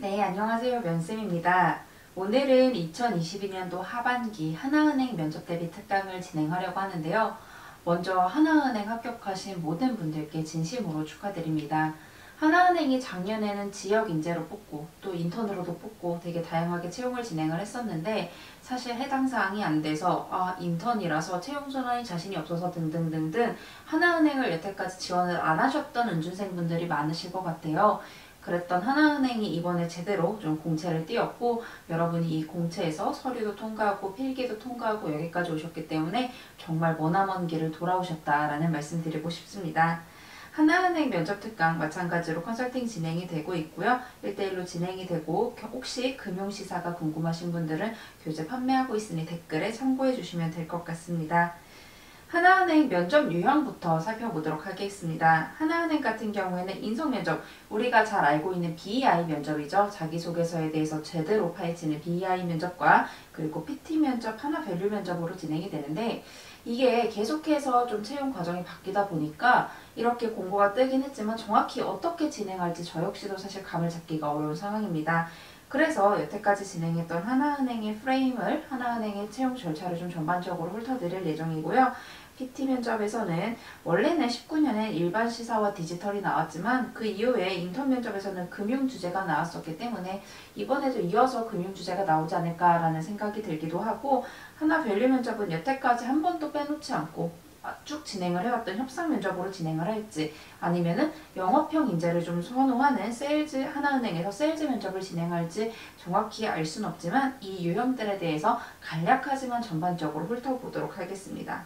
네, 안녕하세요. 면쌤입니다. 오늘은 2022년도 하반기 하나은행 면접 대비 특강을 진행하려고 하는데요. 먼저 하나은행 합격하신 모든 분들께 진심으로 축하드립니다. 하나은행이 작년에는 지역 인재로 뽑고 또 인턴으로도 뽑고 되게 다양하게 채용을 진행을 했었는데 사실 해당 사항이 안 돼서 인턴이라서 채용 전환이 자신이 없어서 등등등등 하나은행을 여태까지 지원을 안 하셨던 은준생분들이 많으실 것 같아요. 그랬던 하나은행이 이번에 제대로 좀 공채를 띄웠고 여러분이 이 공채에서 서류도 통과하고 필기도 통과하고 여기까지 오셨기 때문에 정말 머나먼 길을 돌아오셨다라는 말씀 드리고 싶습니다. 하나은행 면접 특강 마찬가지로 컨설팅 진행이 되고 있고요. 1대1로 진행이 되고 혹시 금융시사가 궁금하신 분들은 교재 판매하고 있으니 댓글에 참고해 주시면 될 것 같습니다. 하나은행 면접 유형부터 살펴보도록 하겠습니다. 하나은행 같은 경우에는 인성면접, 우리가 잘 알고 있는 BEI 면접이죠. 자기소개서에 대해서 제대로 파헤치는 BEI 면접과 그리고 PT 면접, 하나밸류 면접으로 진행이 되는데 이게 계속해서 좀 채용 과정이 바뀌다 보니까 이렇게 공고가 뜨긴 했지만 정확히 어떻게 진행할지 저 역시도 사실 감을 잡기가 어려운 상황입니다. 그래서 여태까지 진행했던 하나은행의 프레임을, 하나은행의 채용 절차를 좀 전반적으로 훑어드릴 예정이고요. PT 면접에서는 원래는 19년에 일반 시사와 디지털이 나왔지만 그 이후에 인턴 면접에서는 금융 주제가 나왔었기 때문에 이번에도 이어서 금융 주제가 나오지 않을까라는 생각이 들기도 하고, 하나밸류 면접은 여태까지 한 번도 빼놓지 않고 쭉 진행을 해왔던 협상 면접으로 진행을 할지 아니면은 영업형 인재를 좀 선호하는 세일즈, 하나은행에서 세일즈 면접을 진행할지 정확히 알 수는 없지만 이 유형들에 대해서 간략하지만 전반적으로 훑어보도록 하겠습니다.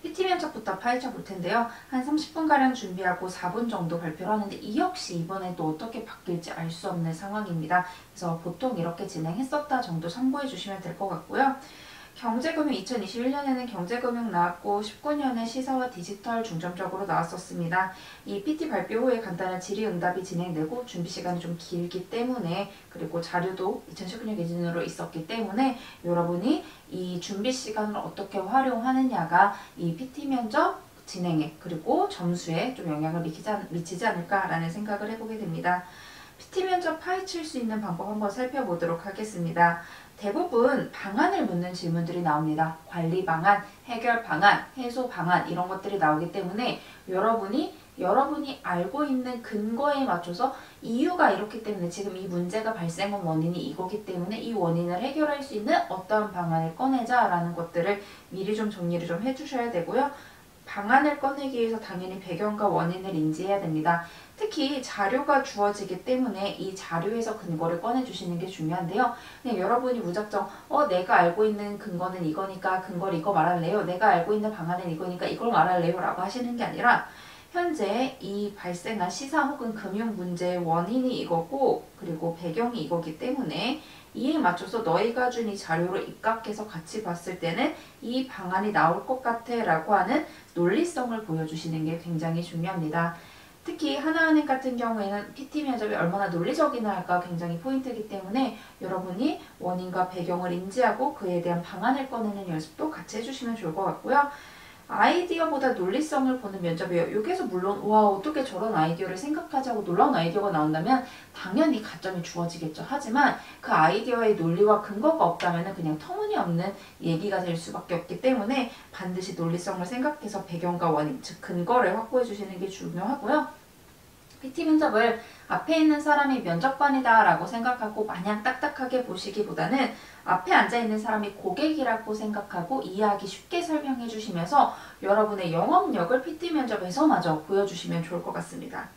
PT 면접부터 파헤쳐 볼 텐데요. 한 30분가량 준비하고 4분 정도 발표를 하는데 이 역시 이번에도 어떻게 바뀔지 알 수 없는 상황입니다. 그래서 보통 이렇게 진행했었다 정도 참고해 주시면 될 것 같고요. 경제금융 2021년에는 경제금융 나왔고 19년에 시사와 디지털 중점적으로 나왔었습니다. 이 PT 발표 후에 간단한 질의응답이 진행되고 준비 시간이 좀 길기 때문에, 그리고 자료도 2019년 기준으로 있었기 때문에 여러분이 이 준비 시간을 어떻게 활용하느냐가 이 PT 면접 진행에 그리고 점수에 좀 영향을 미치지 않을까라는 생각을 해보게 됩니다. PT 면접 파헤칠 수 있는 방법 한번 살펴보도록 하겠습니다. 대부분 방안을 묻는 질문들이 나옵니다. 관리 방안, 해결 방안, 해소 방안 이런 것들이 나오기 때문에 여러분이 알고 있는 근거에 맞춰서 이유가 이렇기 때문에 지금 이 문제가 발생한 원인이 이거기 때문에 이 원인을 해결할 수 있는 어떠한 방안을 꺼내자라는 것들을 미리 좀 정리를 좀 해주셔야 되고요. 방안을 꺼내기 위해서 당연히 배경과 원인을 인지해야 됩니다. 특히 자료가 주어지기 때문에 이 자료에서 근거를 꺼내주시는 게 중요한데요. 그냥 여러분이 무작정 내가 알고 있는 근거는 이거니까 근거를 이거 말할래요. 내가 알고 있는 방안은 이거니까 이걸 말할래요 라고 하시는 게 아니라 현재 이 발생한 시사 혹은 금융 문제의 원인이 이거고 그리고 배경이 이거기 때문에 이에 맞춰서 너희가 준 이 자료를 입각해서 같이 봤을 때는 이 방안이 나올 것 같아 라고 하는 논리성을 보여주시는 게 굉장히 중요합니다. 특히 하나은행 같은 경우에는 PT 면접이 얼마나 논리적이나 할까 굉장히 포인트이기 때문에 여러분이 원인과 배경을 인지하고 그에 대한 방안을 꺼내는 연습도 같이 해주시면 좋을 것 같고요. 아이디어보다 논리성을 보는 면접이에요. 여기서 물론 와 어떻게 저런 아이디어를 생각하지 하고 놀라운 아이디어가 나온다면 당연히 가점이 주어지겠죠. 하지만 그 아이디어의 논리와 근거가 없다면 그냥 터무니없는 얘기가 될 수밖에 없기 때문에 반드시 논리성을 생각해서 배경과 원인, 즉 근거를 확보해 주시는 게 중요하고요. PT 면접을 앞에 있는 사람이 면접관이다 라고 생각하고 마냥 딱딱하게 보시기보다는 앞에 앉아있는 사람이 고객이라고 생각하고 이해하기 쉽게 설명해 주시면서 여러분의 영업력을 PT 면접에서마저 보여주시면 좋을 것 같습니다.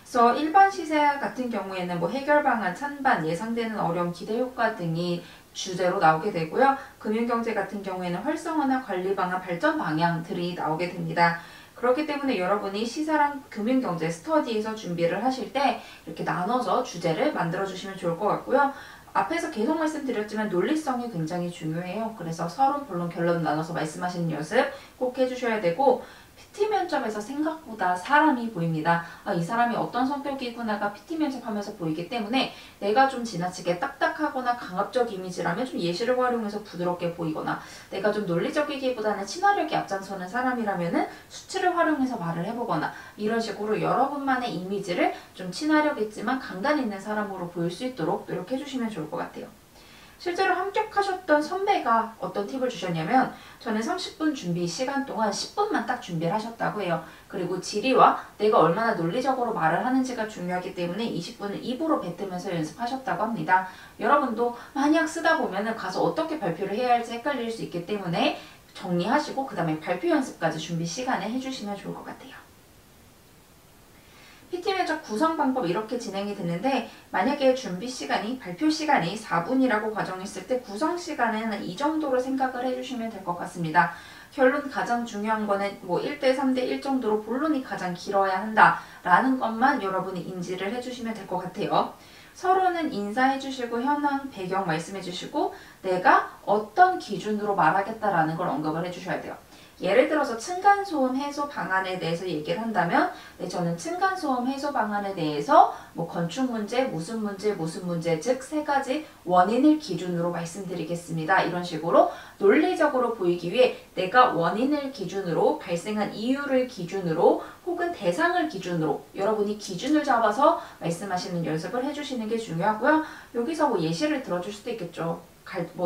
그래서 일반 시세 같은 경우에는 해결 방안, 찬반, 예상되는 어려움, 기대 효과 등이 주제로 나오게 되고요. 금융경제 같은 경우에는 활성화나 관리 방안, 발전 방향들이 나오게 됩니다. 그렇기 때문에 여러분이 시사랑 금융경제 스터디에서 준비를 하실 때 이렇게 나눠서 주제를 만들어 주시면 좋을 것 같고요. 앞에서 계속 말씀드렸지만 논리성이 굉장히 중요해요. 그래서 서론, 본론, 결론 나눠서 말씀하시는 연습 꼭 해주셔야 되고 PT 면접에서 생각보다 사람이 보입니다. 이 사람이 어떤 성격이구나가 PT 면접하면서 보이기 때문에 내가 좀 지나치게 딱딱하거나 강압적 이미지라면 좀 예시를 활용해서 부드럽게 보이거나, 내가 좀 논리적이기보다는 친화력이 앞장서는 사람이라면은 수치를 활용해서 말을 해보거나, 이런 식으로 여러분만의 이미지를 좀 친화력 있지만 강단 있는 사람으로 보일 수 있도록 노력해 주시면 좋을 것 같아요. 실제로 합격하셨던 선배가 어떤 팁을 주셨냐면, 저는 30분 준비 시간 동안 10분만 딱 준비를 하셨다고 해요. 그리고 질의와 내가 얼마나 논리적으로 말을 하는지가 중요하기 때문에 20분을 입으로 뱉으면서 연습하셨다고 합니다. 여러분도 만약 쓰다 보면은 가서 어떻게 발표를 해야 할지 헷갈릴 수 있기 때문에 정리하시고 그 다음에 발표 연습까지 준비 시간에 해주시면 좋을 것 같아요. PT 면접 구성 방법 이렇게 진행이 되는데, 만약에 준비 시간이, 발표 시간이 4분이라고 가정했을 때 구성 시간은 이 정도로 생각을 해주시면 될 것 같습니다. 결론 가장 중요한 거는 1대 3대 1 정도로 본론이 가장 길어야 한다라는 것만 여러분이 인지를 해주시면 될 것 같아요. 서로는 인사해주시고 현황, 배경 말씀해주시고 내가 어떤 기준으로 말하겠다라는 걸 언급을 해주셔야 돼요. 예를 들어서 층간소음 해소 방안에 대해서 얘기를 한다면, 저는 층간소음 해소 방안에 대해서 건축 문제, 무슨 문제, 즉 세 가지 원인을 기준으로 말씀드리겠습니다. 이런 식으로 논리적으로 보이기 위해 내가 원인을 기준으로, 발생한 이유를 기준으로, 혹은 대상을 기준으로 여러분이 기준을 잡아서 말씀하시는 연습을 해주시는 게 중요하고요. 여기서 예시를 들어줄 수도 있겠죠.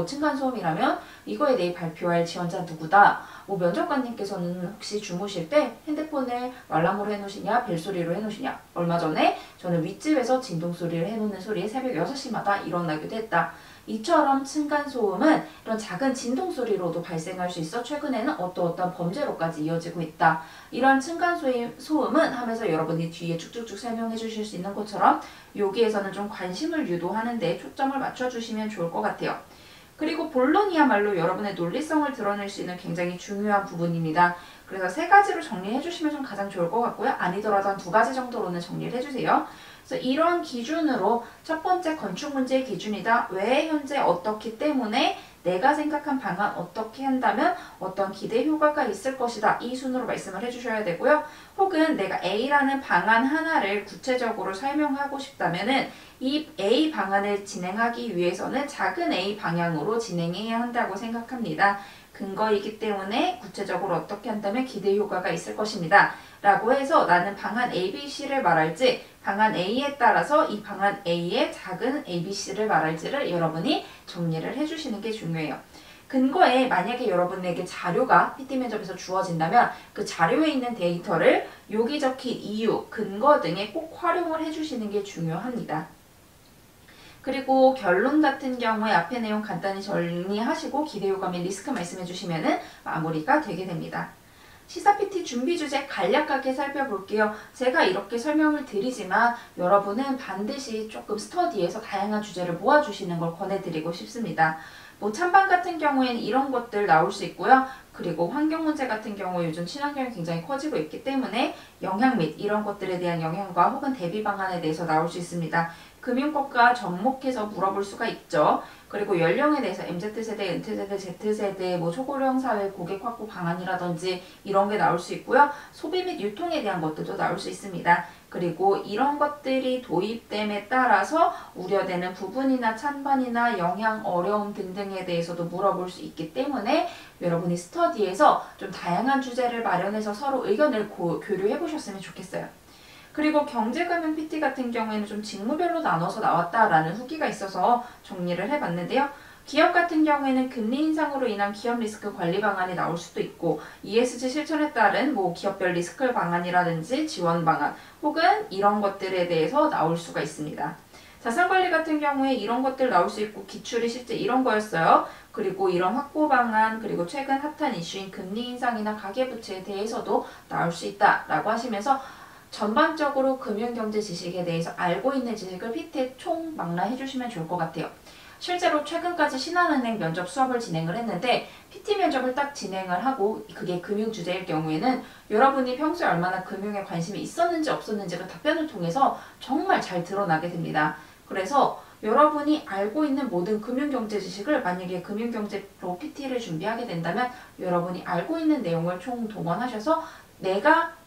층간소음이라면 이거에 대해 발표할 지원자 누구다. 면접관님께서는 혹시 주무실 때 핸드폰을 말랑으로 해놓으시냐, 벨소리로 해놓으시냐. 얼마 전에 저는 윗집에서 진동소리를 해놓는 소리에 새벽 6시마다 일어나기도 했다. 이처럼 층간소음은 이런 작은 진동소리로도 발생할 수 있어 최근에는 어떠한 범죄로까지 이어지고 있다. 이런 층간소음은 하면서 여러분이 뒤에 쭉쭉쭉 설명해 주실 수 있는 것처럼 여기에서는 좀 관심을 유도하는 데 초점을 맞춰주시면 좋을 것 같아요. 그리고 본론이야말로 여러분의 논리성을 드러낼 수 있는 굉장히 중요한 부분입니다. 그래서 3가지로 정리해 주시면 좀 가장 좋을 것 같고요. 아니더라도 한 2가지 정도로는 정리를 해주세요. 그래서 이러한 기준으로 첫 번째 건축 문제의 기준이다. 왜 현재 어떻기 때문에 내가 생각한 방안 어떻게 한다면 어떤 기대 효과가 있을 것이다. 이 순으로 말씀을 해주셔야 되고요. 혹은 내가 A라는 방안 하나를 구체적으로 설명하고 싶다면은 이 A 방안을 진행하기 위해서는 작은 A 방향으로 진행해야 한다고 생각합니다. 근거이기 때문에 구체적으로 어떻게 한다면 기대 효과가 있을 것입니다. 라고 해서 나는 방안 A, B, C를 말할지, 방안 A에 따라서 이 방안 A의 작은 A, B, C를 말할지를 여러분이 정리를 해주시는 게 중요해요. 근거에 만약에 여러분에게 자료가 PT 면접에서 주어진다면 그 자료에 있는 데이터를 여기 적힌 이유, 근거 등에 꼭 활용을 해주시는 게 중요합니다. 그리고 결론 같은 경우에 앞의 내용 간단히 정리하시고 기대효과 및 리스크 말씀해 주시면 마무리가 되게 됩니다. 시사 PT 준비 주제 간략하게 살펴볼게요. 제가 이렇게 설명을 드리지만 여러분은 반드시 조금 스터디에서 다양한 주제를 모아주시는 걸 권해드리고 싶습니다. 찬반 같은 경우에는 이런 것들 나올 수 있고요. 그리고 환경 문제 같은 경우 요즘 친환경이 굉장히 커지고 있기 때문에 영향 및 이런 것들에 대한 영향과 혹은 대비 방안에 대해서 나올 수 있습니다. 금융권과 접목해서 물어볼 수가 있죠. 그리고 연령에 대해서 MZ세대, 은퇴세대, Z세대, 초고령 사회 고객 확보 방안이라든지 이런 게 나올 수 있고요. 소비 및 유통에 대한 것들도 나올 수 있습니다. 그리고 이런 것들이 도입됨에 따라서 우려되는 부분이나 찬반이나 영향, 어려움 등등에 대해서도 물어볼 수 있기 때문에 여러분이 스터디에서 좀 다양한 주제를 마련해서 서로 의견을 교류해 보셨으면 좋겠어요. 그리고 경제금융 PT 같은 경우에는 좀 직무별로 나눠서 나왔다라는 후기가 있어서 정리를 해봤는데요. 기업 같은 경우에는 금리 인상으로 인한 기업 리스크 관리 방안이 나올 수도 있고, ESG 실천에 따른 기업별 리스크 방안이라든지 지원 방안 혹은 이런 것들에 대해서 나올 수가 있습니다. 자산관리 같은 경우에 이런 것들 나올 수 있고, 기출이 실제 이런 거였어요. 그리고 이런 확보 방안, 그리고 최근 핫한 이슈인 금리 인상이나 가계부채에 대해서도 나올 수 있다라고 하시면서 전반적으로 금융경제 지식에 대해서 알고 있는 지식을 PT에 총망라해 주시면 좋을 것 같아요. 실제로 최근까지 신한은행 면접 수업을 진행을 했는데 PT 면접을 딱 진행을 하고 그게 금융 주제일 경우에는 여러분이 평소에 얼마나 금융에 관심이 있었는지 없었는지가 답변을 통해서 정말 잘 드러나게 됩니다. 그래서 여러분이 알고 있는 모든 금융경제 지식을 만약에 금융경제로 PT를 준비하게 된다면 여러분이 알고 있는 내용을 총동원하셔서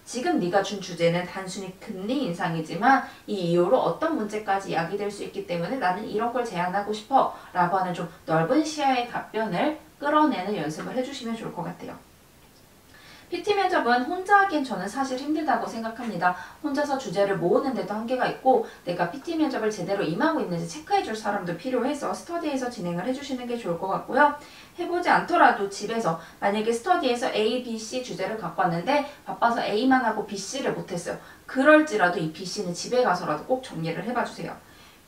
지금 네가 준 주제는 단순히 금리 인상이지만 이 이후로 어떤 문제까지 야기될 수 있기 때문에 나는 이런 걸 제안하고 싶어 라고 하는 좀 넓은 시야의 답변을 끌어내는 연습을 해주시면 좋을 것 같아요. PT 면접은 혼자 하기엔 저는 사실 힘들다고 생각합니다. 혼자서 주제를 모으는 데도 한계가 있고 내가 PT 면접을 제대로 임하고 있는지 체크해줄 사람도 필요해서 스터디에서 진행을 해주시는 게 좋을 것 같고요. 해보지 않더라도 집에서 만약에 스터디에서 A, B, C 주제를 갖고 왔는데 바빠서 A만 하고 B, C를 못했어요. 그럴지라도 이 B, C는 집에 가서라도 꼭 정리를 해봐주세요.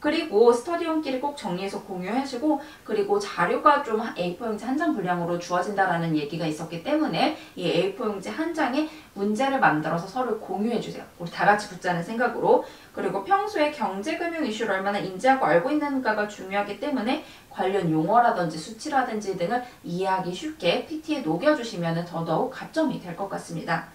그리고 스터디용끼리 꼭 정리해서 공유하시고 그리고 자료가 좀 A4용지 한 장 분량으로 주어진다라는 얘기가 있었기 때문에 이 A4용지 한 장에 문제를 만들어서 서로 공유해주세요. 우리 다 같이 붙자는 생각으로. 그리고 평소에 경제금융 이슈를 얼마나 인지하고 알고 있는가가 중요하기 때문에 관련 용어라든지 수치라든지 등을 이해하기 쉽게 PT에 녹여주시면 더더욱 가점이 될 것 같습니다.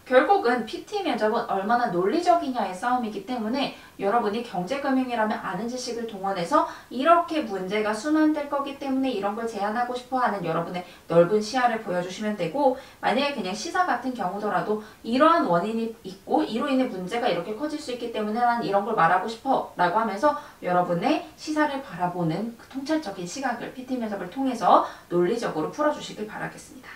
결국은 PT 면접은 얼마나 논리적이냐의 싸움이기 때문에 여러분이 경제금융이라면 아는 지식을 동원해서 이렇게 문제가 순환될 거기 때문에 이런 걸 제안하고 싶어 하는 여러분의 넓은 시야를 보여주시면 되고 만약에 그냥 시사 같은 경우더라도 이러한 원인이 있고 이로 인해 문제가 이렇게 커질 수 있기 때문에 난 이런 걸 말하고 싶어 라고 하면서 여러분의 시사를 바라보는 그 통찰적인 시각을 PT 면접을 통해서 논리적으로 풀어주시길 바라겠습니다.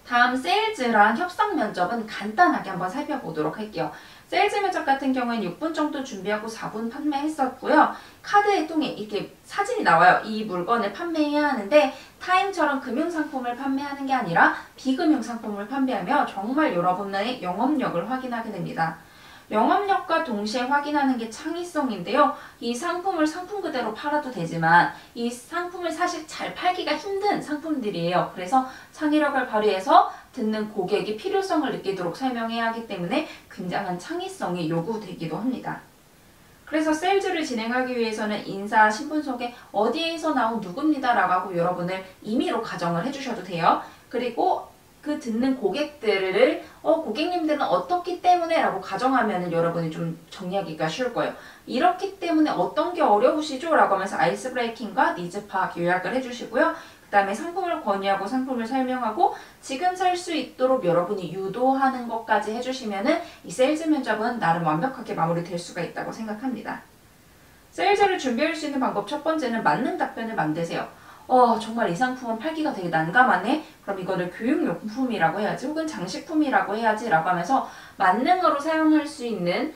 다음 세일즈랑 협상 면접은 간단하게 한번 살펴보도록 할게요. 세일즈 면접 같은 경우에는 6분 정도 준비하고 4분 판매했었고요. 카드에 통해 이렇게 사진이 나와요. 이 물건을 판매해야 하는데 타임처럼 금융상품을 판매하는 게 아니라 비금융 상품을 판매하며 정말 여러분의 영업력을 확인하게 됩니다. 영업력과 동시에 확인하는 게 창의성인데요. 이 상품을 상품 그대로 팔아도 되지만 이 상품을 사실 잘 팔기가 힘든 상품들이에요. 그래서 창의력을 발휘해서 듣는 고객이 필요성을 느끼도록 설명해야 하기 때문에 굉장한 창의성이 요구되기도 합니다. 그래서 세일즈를 진행하기 위해서는 인사, 신분 소개, 어디에서 나온 누굽니다 라고 하고 여러분을 임의로 가정을 해주셔도 돼요. 그리고 그 듣는 고객들을 고객님들은 어떻기 때문에 라고 가정하면 여러분이 좀 정리하기가 쉬울 거예요. 이렇기 때문에 어떤 게 어려우시죠? 라고 하면서 아이스 브레이킹과 니즈 파악 요약을 해주시고요. 그 다음에 상품을 권유하고 상품을 설명하고 지금 살 수 있도록 여러분이 유도하는 것까지 해주시면은 이 세일즈 면접은 나름 완벽하게 마무리될 수가 있다고 생각합니다. 세일즈를 준비할 수 있는 방법 첫 번째는 맞는 답변을 만드세요. 정말 이 상품은 팔기가 되게 난감하네? 그럼 이거를 교육용품이라고 해야지 혹은 장식품이라고 해야지 라고 하면서 만능으로 사용할 수 있는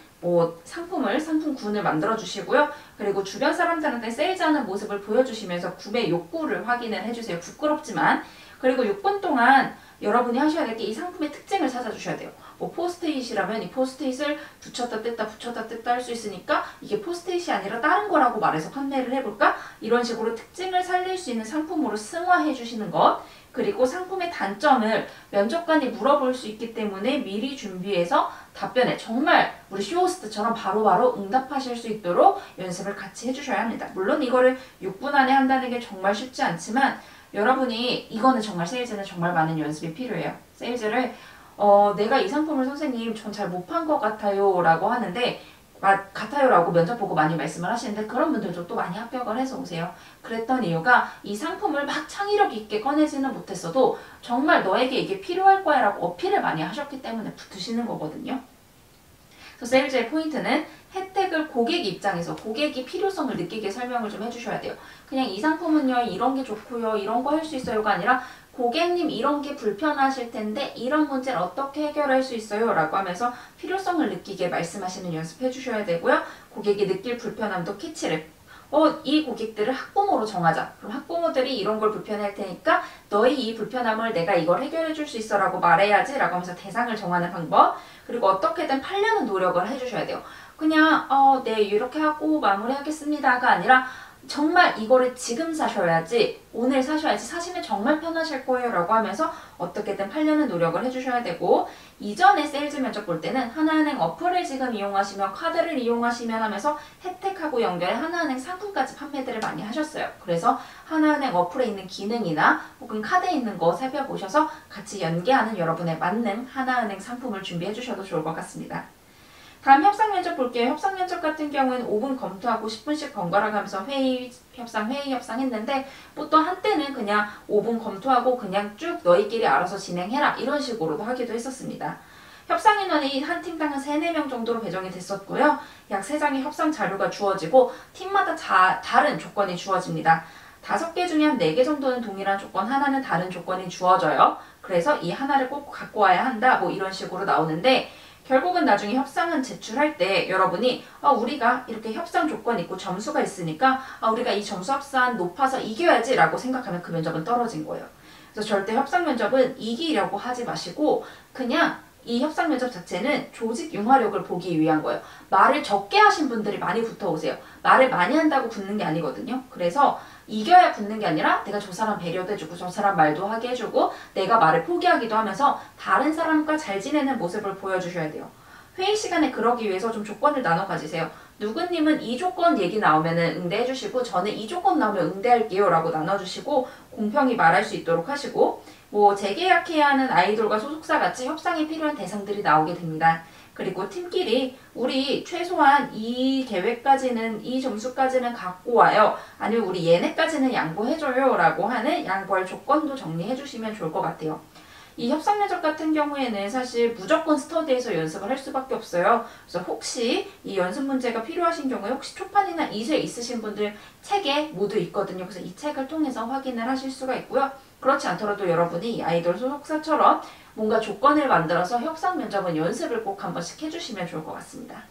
상품군을 만들어 주시고요. 그리고 주변 사람들한테 세일즈하는 모습을 보여주시면서 구매 욕구를 확인을 해주세요. 부끄럽지만. 그리고 6분 동안 여러분이 하셔야 될 게 이 상품의 특징을 찾아주셔야 돼요. 포스트잇이라면 이 포스트잇을 붙였다 뗐다 할 수 있으니까 이게 포스트잇이 아니라 다른 거라고 말해서 판매를 해볼까? 이런 식으로 특징을 살릴 수 있는 상품으로 승화해 주시는 것. 그리고 상품의 단점을 면접관이 물어볼 수 있기 때문에 미리 준비해서 답변에 정말 우리 쇼호스트처럼 바로바로 응답하실 수 있도록 연습을 같이 해주셔야 합니다. 물론 이거를 6분 안에 한다는 게 정말 쉽지 않지만 여러분이 이거는 정말 세일즈는 정말 많은 연습이 필요해요. 세일즈를 내가 이 상품을 선생님 전 잘 못 판 것 같아요 라고 하는데 같아요 라고 면접 보고 많이 말씀을 하시는데 그런 분들도 또 많이 합격을 해서 오세요. 그랬던 이유가 이 상품을 막 창의력 있게 꺼내지는 못했어도 정말 너에게 이게 필요할 거야 라고 어필을 많이 하셨기 때문에 붙으시는 거거든요. 그래서 세일즈의 포인트는 혜택을 고객 입장에서 고객이 필요성을 느끼게 설명을 좀 해주셔야 돼요. 그냥 이 상품은요 이런 게 좋고요 이런 거 할 수 있어요가 아니라 고객님 이런 게 불편하실 텐데 이런 문제를 어떻게 해결할 수 있어요? 라고 하면서 필요성을 느끼게 말씀하시는 연습해 주셔야 되고요. 고객이 느낄 불편함도 캐치를 이 고객들을 학부모로 정하자. 그럼 학부모들이 이런 걸 불편해할 테니까 너희 이 불편함을 내가 이걸 해결해 줄 수 있어 라고 말해야지 라고 하면서 대상을 정하는 방법. 그리고 어떻게든 팔려는 노력을 해주셔야 돼요. 그냥 네 이렇게 하고 마무리하겠습니다가 아니라 정말 이거를 지금 사셔야지 오늘 사셔야지 사시면 정말 편하실 거예요 라고 하면서 어떻게든 팔려는 노력을 해주셔야 되고 이전에 세일즈 면접 볼 때는 하나은행 어플을 지금 이용하시면 카드를 이용하시면 하면서 혜택하고 연결해 하나은행 상품까지 판매들을 많이 하셨어요. 그래서 하나은행 어플에 있는 기능이나 혹은 카드에 있는 거 살펴보셔서 같이 연계하는 여러분의 맞는 하나은행 상품을 준비해 주셔도 좋을 것 같습니다. 다음 협상 면접 볼게요. 협상 면접 같은 경우에는 5분 검토하고 10분씩 번갈아 가면서 회의 협상 했는데 뭐 또 한때는 그냥 5분 검토하고 그냥 쭉 너희끼리 알아서 진행해라 이런 식으로도 하기도 했었습니다. 협상 인원이 한 팀당 한 3, 4명 정도로 배정이 됐었고요. 약 3장의 협상 자료가 주어지고 팀마다 다른 조건이 주어집니다. 5개 중에 한 4개 정도는 동일한 조건, 하나는 다른 조건이 주어져요. 그래서 이 하나를 꼭 갖고 와야 한다 뭐 이런 식으로 나오는데 결국은 나중에 협상은 제출할 때 여러분이 우리가 이렇게 협상 조건 있고 점수가 있으니까 우리가 이 점수 합산 높아서 이겨야지 라고 생각하면 그 면접은 떨어진 거예요. 그래서 절대 협상 면접은 이기려고 하지 마시고 그냥 이 협상 면접 자체는 조직 융화력을 보기 위한 거예요. 말을 적게 하신 분들이 많이 붙어오세요. 말을 많이 한다고 붙는 게 아니거든요. 그래서 이겨야 붙는 게 아니라 내가 저 사람 배려도 해주고 저 사람 말도 하게 해주고 내가 말을 포기하기도 하면서 다른 사람과 잘 지내는 모습을 보여주셔야 돼요. 회의 시간에 그러기 위해서 좀 조건을 나눠 가지세요. 누구님은 이 조건 얘기 나오면은 응대해 주시고 저는 이 조건 나오면 응대할게요 라고 나눠주시고 공평히 말할 수 있도록 하시고 뭐 재계약해야 하는 아이돌과 소속사 같이 협상이 필요한 대상들이 나오게 됩니다. 그리고 팀끼리 우리 최소한 이 계획까지는 이 점수까지는 갖고 와요. 아니면 우리 얘네까지는 양보해줘요 라고 하는 양보할 조건도 정리해 주시면 좋을 것 같아요. 이 협상 면접 같은 경우에는 사실 무조건 스터디에서 연습을 할 수밖에 없어요. 그래서 혹시 이 연습 문제가 필요하신 경우에 혹시 초판이나 이세 있으신 분들 책에 모두 있거든요. 그래서 이 책을 통해서 확인을 하실 수가 있고요. 그렇지 않더라도 여러분이 이 아이돌 소속사처럼 뭔가 조건을 만들어서 협상 면접은 연습을 꼭 한 번씩 해주시면 좋을 것 같습니다.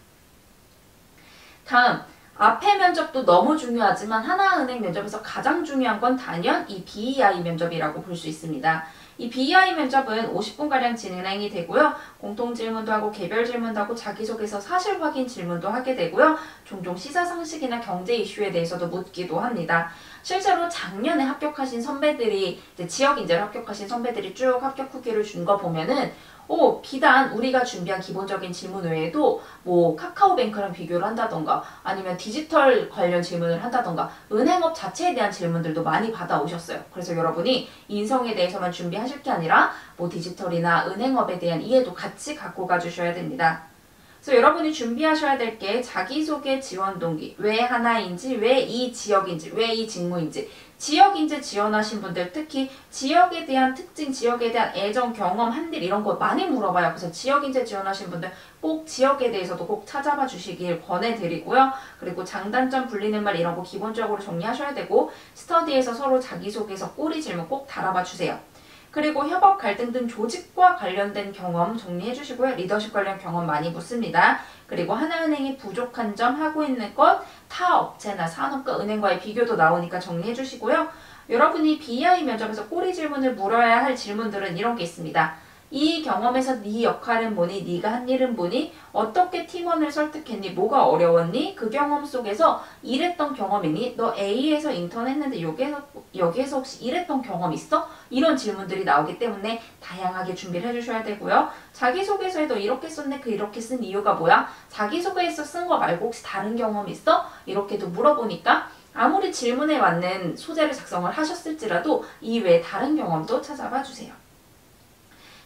다음 앞에 면접도 너무 중요하지만 하나은행 면접에서 가장 중요한 건 단연 이 BEI 면접이라고 볼 수 있습니다. 이 BEI 면접은 50분가량 진행이 되고요. 공통 질문도 하고 개별 질문도 하고 자기소개서 사실 확인 질문도 하게 되고요. 종종 시사상식이나 경제 이슈에 대해서도 묻기도 합니다. 실제로 작년에 합격하신 선배들이 지역인재로 합격하신 선배들이 쭉 합격 후기를 준 거 보면은 비단 우리가 준비한 기본적인 질문 외에도 뭐 카카오뱅크랑 비교를 한다던가 아니면 디지털 관련 질문을 한다던가 은행업 자체에 대한 질문들도 많이 받아오셨어요. 그래서 여러분이 인성에 대해서만 준비하실 게 아니라 뭐 디지털이나 은행업에 대한 이해도 같이 갖고 가주셔야 됩니다. 그래서 여러분이 준비하셔야 될 게 자기소개 지원 동기, 왜 하나인지, 왜 이 지역인지, 왜 이 직무인지, 지역인재 지원하신 분들 특히 지역에 대한 특징, 지역에 대한 애정, 경험, 한일 이런 거 많이 물어봐요. 그래서 지역인재 지원하신 분들 꼭 지역에 대해서도 꼭 찾아봐 주시길 권해드리고요. 그리고 장단점 불리는 말 이런 거 기본적으로 정리하셔야 되고 스터디에서 서로 자기소개서 꼬리 질문 꼭 달아봐 주세요. 그리고 협업 갈등 등 조직과 관련된 경험 정리해 주시고요. 리더십 관련 경험 많이 묻습니다. 그리고 하나은행이 부족한 점, 하고 있는 것, 타 업체나 산업과 은행과의 비교도 나오니까 정리해 주시고요. 여러분이 BEI 면접에서 꼬리 질문을 물어야 할 질문들은 이런 게 있습니다. 이 경험에서 네 역할은 뭐니? 네가 한 일은 뭐니? 어떻게 팀원을 설득했니? 뭐가 어려웠니? 그 경험 속에서 일했던 경험이니? 너 A에서 인턴 했는데 여기에서 혹시 일했던 경험 있어? 이런 질문들이 나오기 때문에 다양하게 준비를 해주셔야 되고요. 자기소개서에도 이렇게 썼네? 이렇게 쓴 이유가 뭐야? 자기소개에서 쓴 거 말고 혹시 다른 경험 있어? 이렇게도 물어보니까 아무리 질문에 맞는 소재를 작성을 하셨을지라도 이 외에 다른 경험도 찾아봐 주세요.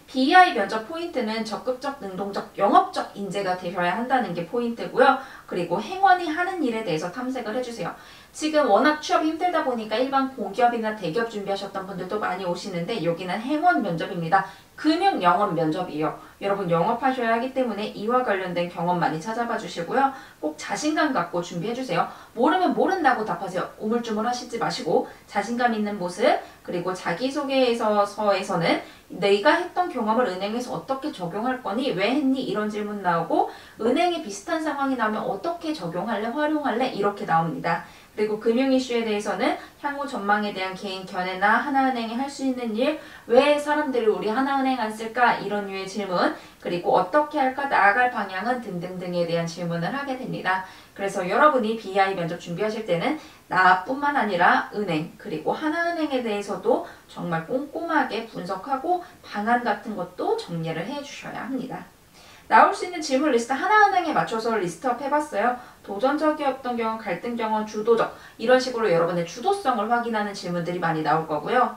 BEI 면접 포인트는 적극적, 능동적, 영업적 인재가 되셔야 한다는 게 포인트고요. 그리고 행원이 하는 일에 대해서 탐색을 해주세요. 지금 워낙 취업이 힘들다 보니까 일반 공기업이나 대기업 준비하셨던 분들도 많이 오시는데 여기는 행원 면접입니다. 금융 영업 면접이에요. 여러분 영업하셔야 하기 때문에 이와 관련된 경험 많이 찾아봐 주시고요. 꼭 자신감 갖고 준비해주세요. 모르면 모른다고 답하세요. 우물쭈물 하시지 마시고 자신감 있는 모습 그리고 자기소개서에서는 내가 했던 경험을 은행에서 어떻게 적용할 거니? 왜 했니? 이런 질문 나오고 은행에 비슷한 상황이 나오면 어떻게 적용할래? 활용할래? 이렇게 나옵니다. 그리고 금융 이슈에 대해서는 향후 전망에 대한 개인 견해나 하나은행이 할 수 있는 일, 왜 사람들이 우리 하나은행 안 쓸까? 이런 류의 질문, 그리고 어떻게 할까? 나아갈 방향은 등등등에 대한 질문을 하게 됩니다. 그래서 여러분이 BEI 면접 준비하실 때는 나뿐만 아니라 은행, 그리고 하나은행에 대해서도 정말 꼼꼼하게 분석하고 방안 같은 것도 정리를 해주셔야 합니다. 나올 수 있는 질문 리스트 하나은행에 맞춰서 리스트업 해봤어요. 도전적이었던 경우, 갈등 경험, 주도적 이런 식으로 여러분의 주도성을 확인하는 질문들이 많이 나올 거고요.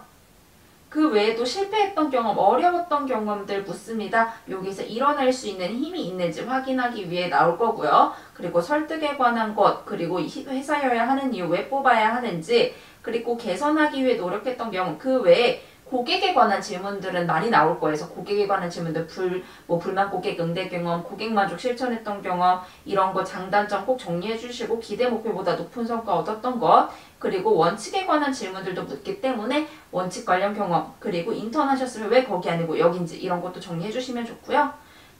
그 외에도 실패했던 경험, 어려웠던 경험들 묻습니다. 여기서 이뤄낼 수 있는 힘이 있는지 확인하기 위해 나올 거고요. 그리고 설득에 관한 것, 그리고 회사여야 하는 이유, 왜 뽑아야 하는지, 그리고 개선하기 위해 노력했던 경험, 그 외에 고객에 관한 질문들은 많이 나올 거예요. 그래서 고객에 관한 질문들, 불만 고객 응대 경험, 고객 만족 실천했던 경험, 이런 거 장단점 꼭 정리해 주시고, 기대 목표보다 높은 성과 얻었던 것, 그리고 원칙에 관한 질문들도 묻기 때문에 원칙 관련 경험, 그리고 인턴 하셨으면 왜 거기 아니고 여긴지 이런 것도 정리해 주시면 좋고요.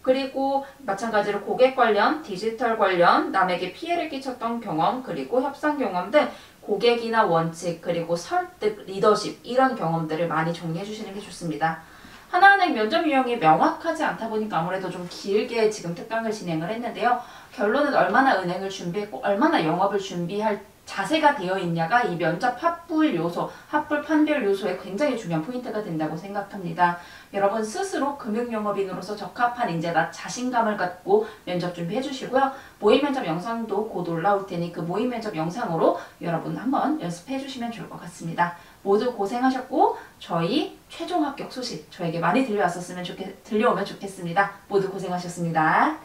그리고 마찬가지로 고객 관련, 디지털 관련, 남에게 피해를 끼쳤던 경험, 그리고 협상 경험 등 고객이나 원칙, 그리고 설득, 리더십 이런 경험들을 많이 정리해 주시는 게 좋습니다. 하나은행 면접 유형이 명확하지 않다 보니까 아무래도 좀 길게 지금 특강을 진행을 했는데요. 결론은 얼마나 은행을 준비했고 얼마나 영업을 준비할 자세가 되어 있냐가 이 면접 합불 요소, 합불 판별 요소에 굉장히 중요한 포인트가 된다고 생각합니다. 여러분 스스로 금융영업인으로서 적합한 인재다 자신감을 갖고 면접 준비해 주시고요. 모의 면접 영상도 곧 올라올 테니 그 모의 면접 영상으로 여러분 한번 연습해 주시면 좋을 것 같습니다. 모두 고생하셨고 저희 최종 합격 소식 저에게 많이 들려오면 좋겠습니다. 모두 고생하셨습니다.